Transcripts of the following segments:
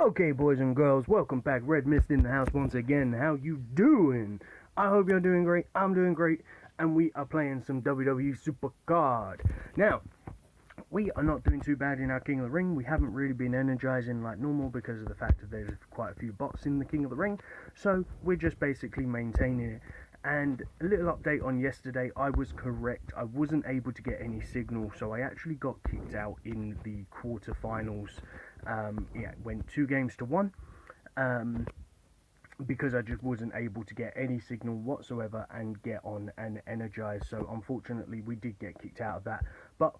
Okay, boys and girls, welcome back. Redmissed in the house once again. How you doing? I hope you're doing great. I'm doing great, and we are playing some WWE Supercard. Now, we are not doing too bad in our King of the Ring. We haven't really been energizing like normal because of the fact that there's quite a few bots in the King of the Ring. So we're just basically maintaining it. And a little update on yesterday, I was correct. I wasn't able to get any signal, so I actually got kicked out in the quarterfinals. It went 2 games to 1 because I just wasn't able to get any signal whatsoever and get on and energize. So unfortunately, we did get kicked out of that. But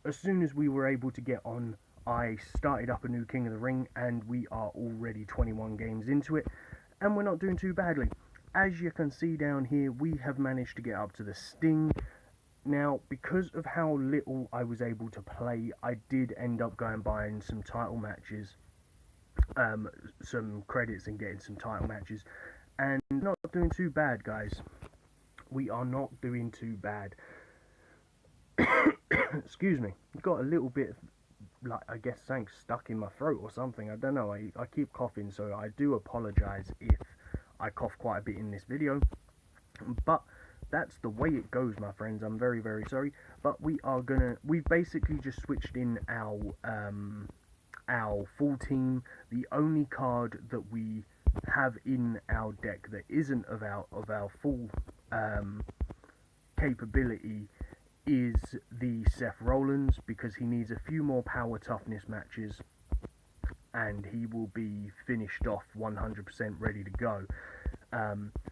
as soon as we were able to get on, I started up a new King of the Ring, and we are already 21 games into it, and we're not doing too badly. As you can see down here, we have managed to get up to the Sting. Now, because of how little I was able to play, I did end up going buying some title matches, some credits and getting some title matches, and not doing too bad, guys. We are not doing too bad. Excuse me. Got a little bit, like, I guess something stuck in my throat or something. I don't know. I keep coughing, so I do apologize if I cough quite a bit in this video. But that's the way it goes, my friends. I'm very, very sorry. But we've basically just switched in our full team. The only card that we have in our deck that isn't of our full capability is the Seth Rollins, because he needs a few more power toughness matches and he will be finished off 100% ready to go,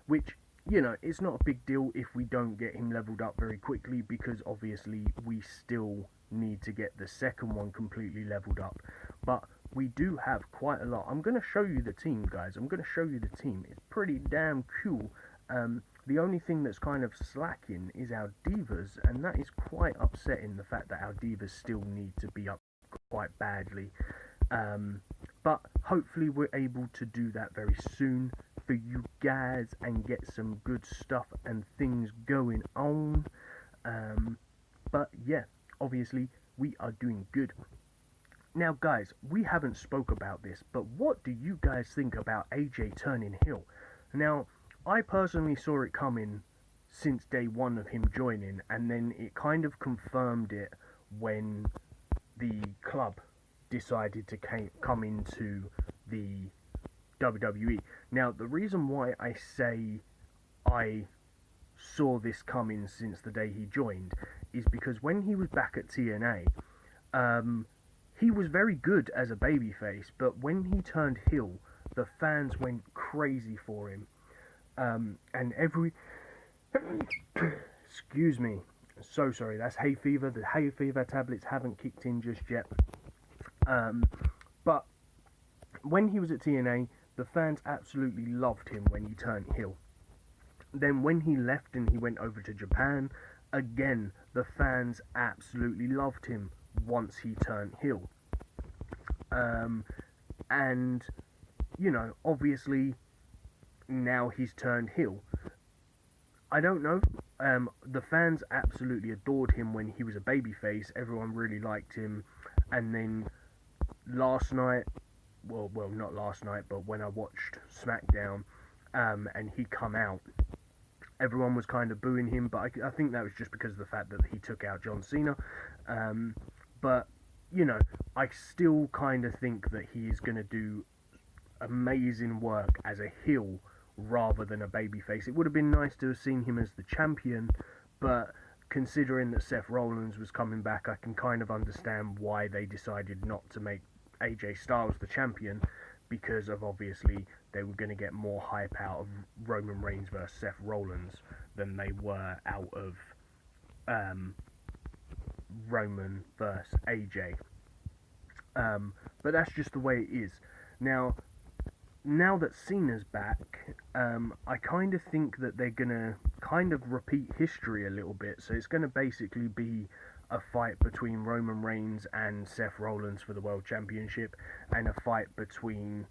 which, you know, it's not a big deal if we don't get him leveled up very quickly, because obviously we still need to get the second one completely leveled up. But we do have quite a lot. I'm going to show you the team, guys. I'm going to show you the team. It's pretty damn cool. The only thing that's kind of slacking is our divas, and that is quite upsetting, the fact that our divas still need to be up quite badly. But hopefully we're able to do that very soon for you guys and get some good stuff and things going on. But yeah, obviously we are doing good. Now, guys, we haven't spoke about this, but what do you guys think about AJ turning heel? Now, I personally saw it coming since day one of him joining, and then it kind of confirmed it when the club decided to come into the WWE. Now, the reason why I say I saw this coming since the day he joined is because when he was back at TNA, he was very good as a babyface, but when he turned heel, the fans went crazy for him. And every excuse me, so sorry, that's hay fever. The hay fever tablets haven't kicked in just yet. But when he was at TNA, the fans absolutely loved him when he turned heel. Then when he left and he went over to Japan, again, the fans absolutely loved him once he turned heel. And, you know, obviously, now he's turned heel. I don't know. The fans absolutely adored him when he was a babyface. Everyone really liked him. And then last night, well, not last night, but when I watched SmackDown, and he come out, everyone was kind of booing him. But I think that was just because of the fact that he took out John Cena. But, you know, I still kind of think that he is going to do amazing work as a heel rather than a babyface. It would have been nice to have seen him as the champion, but considering that Seth Rollins was coming back, I can kind of understand why they decided not to make AJ Styles the champion, because of obviously they were going to get more hype out of Roman Reigns versus Seth Rollins than they were out of Roman versus AJ. But that's just the way it is. Now that Cena's back, I kind of think that they're going to kind of repeat history a little bit. So it's going to basically be a fight between Roman Reigns and Seth Rollins for the World Championship, and a fight between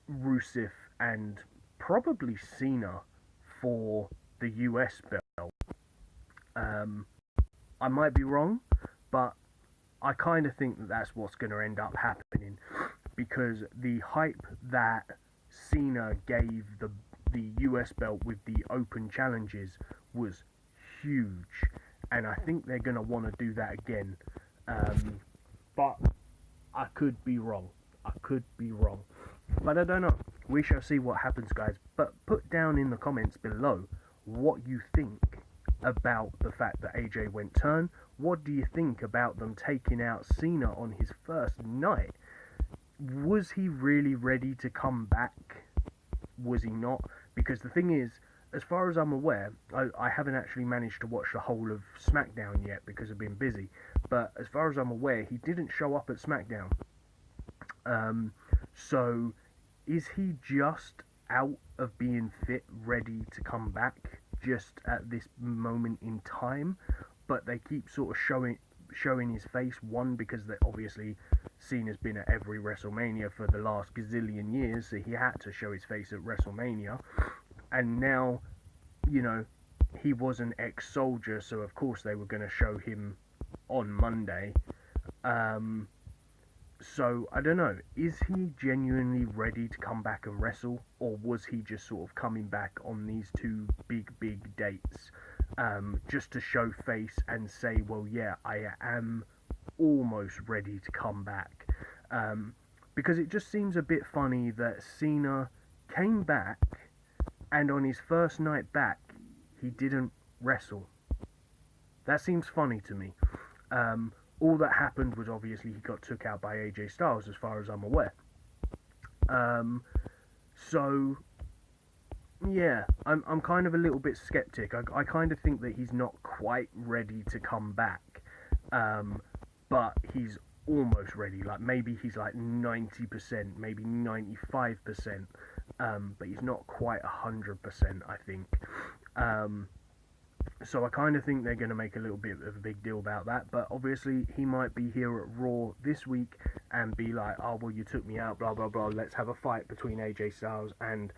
Rusev and probably Cena for the US belt. I might be wrong, but I kind of think that that's what's going to end up happening, because the hype that Cena gave the US belt with the open challenges was huge, and I think they're going to want to do that again. But I could be wrong. I could be wrong. But I don't know. We shall see what happens, guys. But put down in the comments below what you think about the fact that AJ went turn. What do you think about them taking out Cena on his first night? Was he really ready to come back? Was he not? Because the thing is, as far as I'm aware, I haven't actually managed to watch the whole of SmackDown yet because I've been busy. But as far as I'm aware, he didn't show up at SmackDown. So is he just out of being fit, ready to come back just at this moment in time? But they keep sort of showing his face. One, because that obviously Cena's been at every WrestleMania for the last gazillion years, so he had to show his face at WrestleMania. And now, you know, he was an ex-soldier, so of course they were going to show him on Monday. So, I don't know, is he genuinely ready to come back and wrestle, or was he just sort of coming back on these two big dates, just to show face and say, well, yeah, I am almost ready to come back? Because it just seems a bit funny that Cena came back, and on his first night back, he didn't wrestle. That seems funny to me. All that happened was obviously he got took out by AJ Styles, as far as I'm aware. So, yeah, I'm kind of a little bit skeptic. I kind of think that he's not quite ready to come back. But he's almost ready. Like, maybe he's like 90%, maybe 95%. But he's not quite 100%, I think. So I kind of think they're going to make a little bit of a big deal about that. But obviously he might be here at Raw this week and be like, oh, well, you took me out, blah, blah, blah. Let's have a fight between AJ Styles and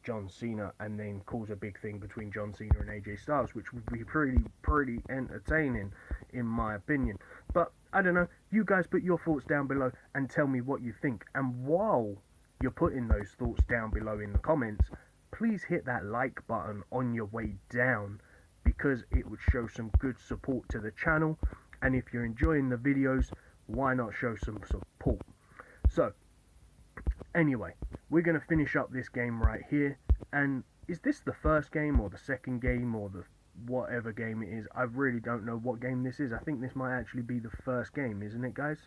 John Cena, and then cause a big thing between John Cena and AJ Styles, which would be pretty entertaining, in my opinion. But I don't know. You guys put your thoughts down below and tell me what you think. And while you're putting those thoughts down below in the comments, please hit that like button on your way down, because it would show some good support to the channel. And if you're enjoying the videos, why not show some support? So, anyway, we're going to finish up this game right here. And is this the first game or the second game or the whatever game it is? I really don't know what game this is. I think this might actually be the first game, isn't it, guys?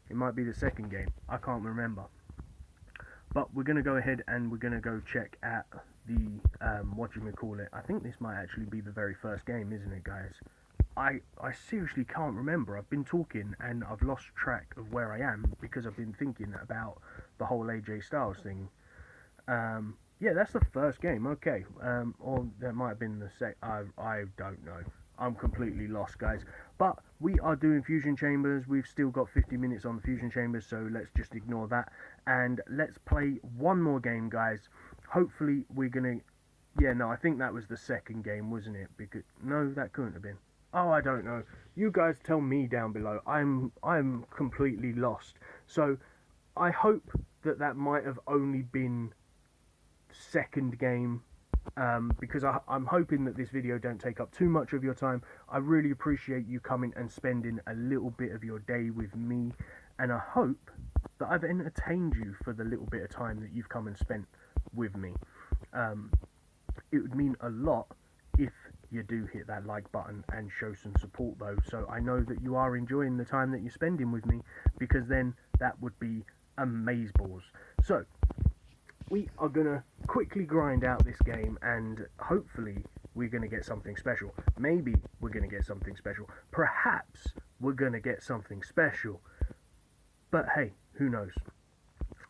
It might be the second game. I can't remember. But we're going to go ahead and we're going to go check at the, I think this might actually be the very first game, isn't it, guys? I seriously can't remember. I've been talking and I've lost track of where I am because I've been thinking about the whole AJ Styles thing. Yeah, that's the first game, okay. Or that might have been the I don't know. I'm completely lost, guys. But we are doing Fusion Chambers. We've still got 50 minutes on the Fusion Chambers, so let's just ignore that. And let's play one more game, guys. Hopefully we're going to... Yeah, no, I think that was the second game, wasn't it? Because no, that couldn't have been. Oh, I don't know. You guys tell me down below. I'm completely lost. So I hope that that might have only been second game. Because I'm hoping that this video don't take up too much of your time. I really appreciate you coming and spending a little bit of your day with me, and I hope that I've entertained you for the little bit of time that you've come and spent with me. It would mean a lot if you do hit that like button and show some support though, so I know that you are enjoying the time that you're spending with me, because then that would be amazeballs. So we are going to quickly grind out this game, and hopefully we're going to get something special. Maybe we're going to get something special. Perhaps we're going to get something special. But hey, who knows?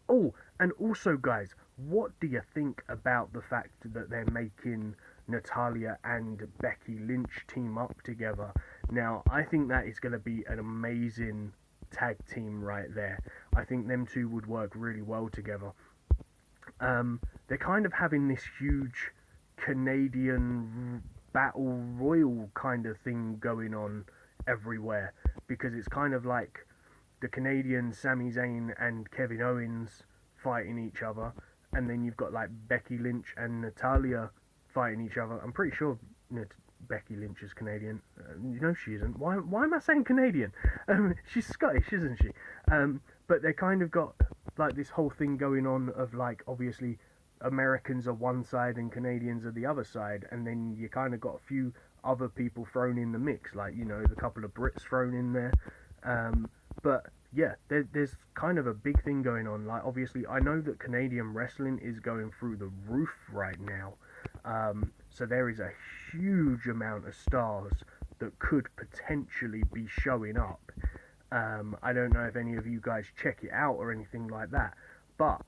Oh, and also, guys, what do you think about the fact that they're making Natalya and Becky Lynch team up together? Now, I think that is going to be an amazing tag team right there. I think them two would work really well together. They're kind of having this huge Canadian battle royal kind of thing going on everywhere, because it's kind of like the Canadian Sami Zayn and Kevin Owens fighting each other, and then you've got like Becky Lynch and Natalia fighting each other. I'm pretty sure Becky Lynch is Canadian. No, she isn't. Why am I saying Canadian? She's Scottish, isn't she? But they kind of got like this whole thing going on of like, obviously Americans are one side and Canadians are the other side, and then you kind of got a few other people thrown in the mix, like, you know, the couple of Brits thrown in there. But yeah, there's kind of a big thing going on. Like, obviously, I know that Canadian wrestling is going through the roof right now. So there is a huge amount of stars that could potentially be showing up. I don't know if any of you guys check it out or anything like that, but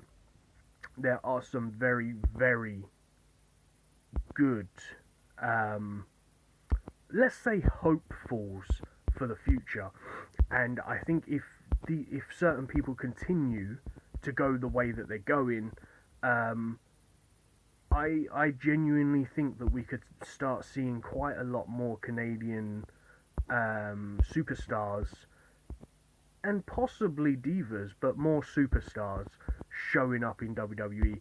there are some very, very good, let's say, hopefuls for the future. And I think if certain people continue to go the way that they're going, I genuinely think that we could start seeing quite a lot more Canadian superstars, and possibly divas, but more superstars showing up in WWE.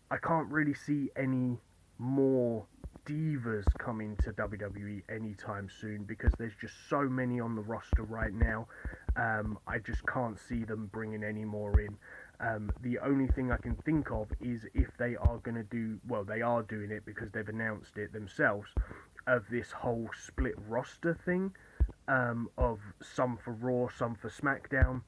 I can't really see any more divas coming to WWE anytime soon, because there's just so many on the roster right now. I just can't see them bringing any more in. The only thing I can think of is if they are going to do, well, they are doing it because they've announced it themselves, of this whole split roster thing, of some for Raw, some for SmackDown.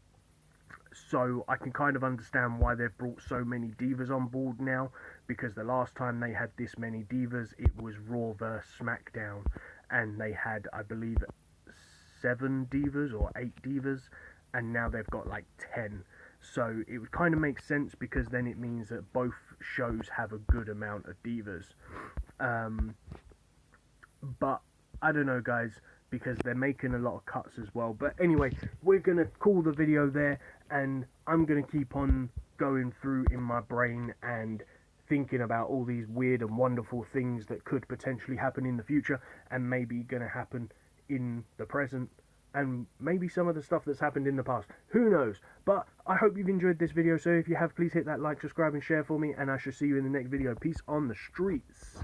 So I can kind of understand why they've brought so many divas on board now, because the last time they had this many divas, it was Raw vs SmackDown, and they had, I believe, 7 divas or 8 divas, and now they've got like 10. So it would kind of make sense, because then it means that both shows have a good amount of divas. But I don't know, guys, because they're making a lot of cuts as well. But anyway, we're going to call the video there, and I'm going to keep on going through in my brain and thinking about all these weird and wonderful things that could potentially happen in the future, and maybe going to happen in the present, and maybe some of the stuff that's happened in the past. Who knows? But I hope you've enjoyed this video. So if you have, please hit that like, subscribe, and share for me, and I shall see you in the next video. Peace on the streets.